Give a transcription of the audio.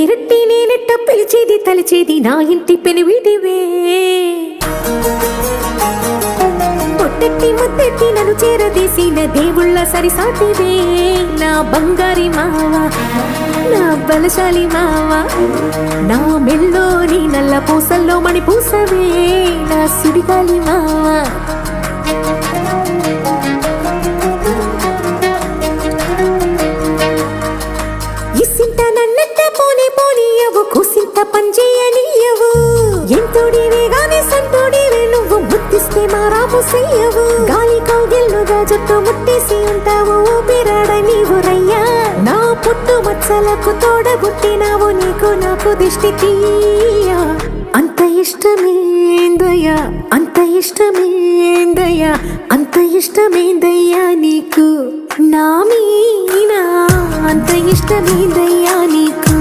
పేరట్టి నేనెట్ట పిలిచేది తలిచేది నా ఇంటి పెనువిటివే పొట్టెట్టి ముద్దెట్టి నన్ను చేరదీసిన దేవుళ్ళ సరిసాటివే నా బంగారి మావా నా బలశాలి మావా నా మెల్లోని నల్ల పూసల్లో మణి పూసవే నా సుడిగాలి మావా ఇసింత నన్నట్ట పోనే పోనీయవు కుసింత పంచేయనీయవు ఎంతోడివే గాని సంతోడివే నువ్వు ముద్దిస్తే మారాము చెయ్యవు గాలి కౌగిల్లుగా జుట్టు ముట్టేసి ఉంటావు ఊపిరాడ నీవు రయ్యా నా పుట్టు మచ్చలకు తోడబుట్టినావు నీకు నాకు దిష్టి తీయా అంత ఇష్టమేందయ్యా అంత ఇష్టమేందయ్యా అంత ఇష్టమేందయ్యా నీకు నా మీనా అంత ఇష్టమేందయ్యా నీకు